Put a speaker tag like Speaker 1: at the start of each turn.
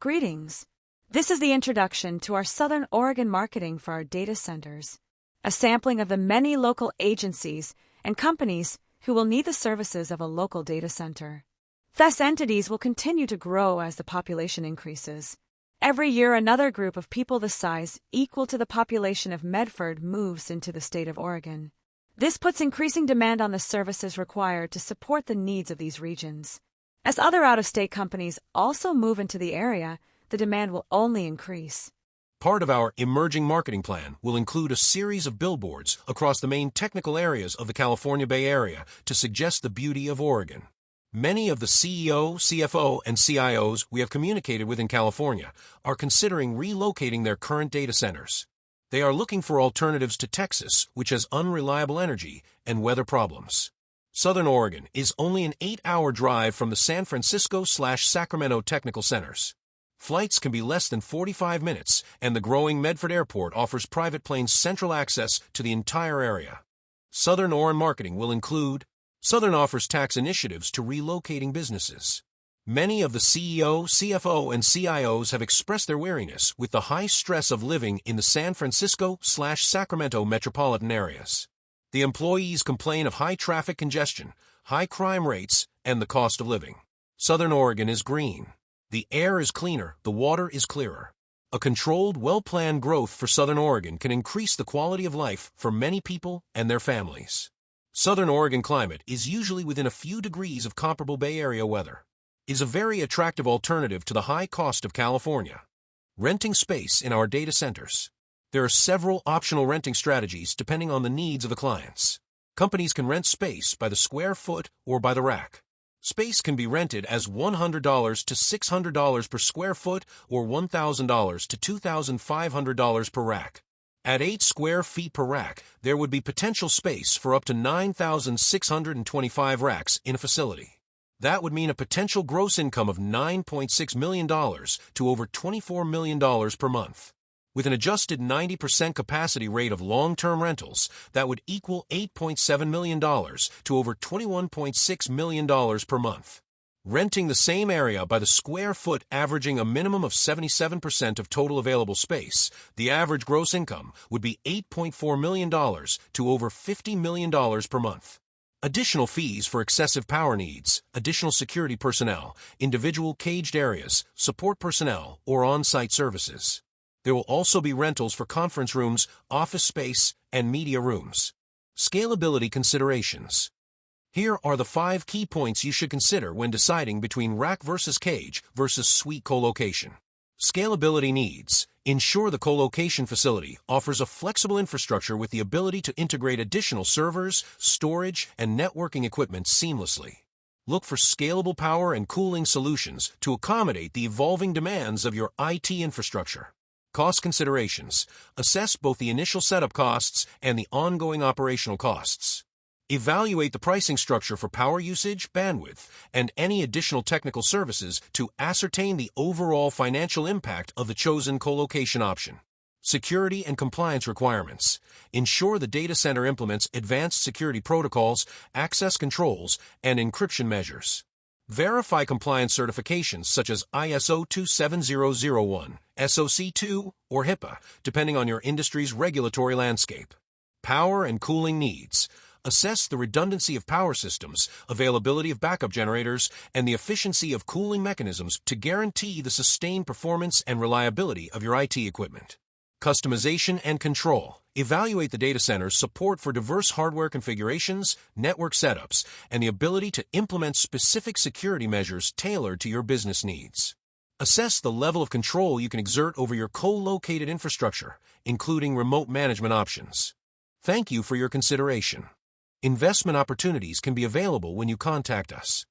Speaker 1: Greetings. This is the introduction to our Southern Oregon marketing for our data centers, a sampling of the many local agencies and companies who will need the services of a local data center. Thus, entities will continue to grow as the population increases. Every year, another group of people the size equal to the population of Medford moves into the state of Oregon. This puts increasing demand on the services required to support the needs of these regions. As other out-of-state companies also move into the area, the demand will only increase.
Speaker 2: Part of our emerging marketing plan will include a series of billboards across the main technical areas of the California Bay Area to suggest the beauty of Oregon. Many of the CEO, CFO, and CIOs we have communicated with in California are considering relocating their current data centers. They are looking for alternatives to Texas, which has unreliable energy and weather problems. Southern Oregon is only an 8-hour drive from the San Francisco/Sacramento technical centers. Flights can be less than 45 minutes, and the growing Medford Airport offers private planes central access to the entire area. Southern Oregon marketing will include: Southern offers tax initiatives to relocating businesses. Many of the CEO, CFO, and CIOs have expressed their weariness with the high stress of living in the San Francisco/Sacramento metropolitan areas. The employees complain of high traffic congestion, high crime rates, and the cost of living. Southern Oregon is green. The air is cleaner, the water is clearer. A controlled, well-planned growth for Southern Oregon can increase the quality of life for many people and their families. Southern Oregon climate is usually within a few degrees of comparable Bay Area weather. It is a very attractive alternative to the high cost of California. Renting space in our data centers. There are several optional renting strategies depending on the needs of the clients. Companies can rent space by the square foot or by the rack. Space can be rented as $100 to $600 per square foot or $1,000 to $2,500 per rack. At 8 square feet per rack, there would be potential space for up to 9,625 racks in a facility. That would mean a potential gross income of $9.6 million to over $24 million per month. With an adjusted 90% capacity rate of long-term rentals, that would equal $8.7 million to over $21.6 million per month. Renting the same area by the square foot averaging a minimum of 77% of total available space, the average gross income would be $8.4 million to over $50 million per month. Additional fees for excessive power needs, additional security personnel, individual caged areas, support personnel, or on-site services. There will also be rentals for conference rooms, office space, and media rooms. Scalability considerations. Here are the 5 key points you should consider when deciding between rack versus cage versus suite colocation. Scalability needs. Ensure the colocation facility offers a flexible infrastructure with the ability to integrate additional servers, storage, and networking equipment seamlessly. Look for scalable power and cooling solutions to accommodate the evolving demands of your IT infrastructure. Cost considerations. Assess both the initial setup costs and the ongoing operational costs. Evaluate the pricing structure for power usage, bandwidth, and any additional technical services to ascertain the overall financial impact of the chosen colocation option. Security and compliance requirements. Ensure the data center implements advanced security protocols, access controls, and encryption measures. Verify compliance certifications such as ISO 27001, SOC 2, or HIPAA, depending on your industry's regulatory landscape. Power and cooling needs. Assess the redundancy of power systems, availability of backup generators, and the efficiency of cooling mechanisms to guarantee the sustained performance and reliability of your IT equipment. Customization and control. Evaluate the data center's support for diverse hardware configurations, network setups, and the ability to implement specific security measures tailored to your business needs. Assess the level of control you can exert over your co-located infrastructure, including remote management options. Thank you for your consideration. Investment opportunities can be available when you contact us.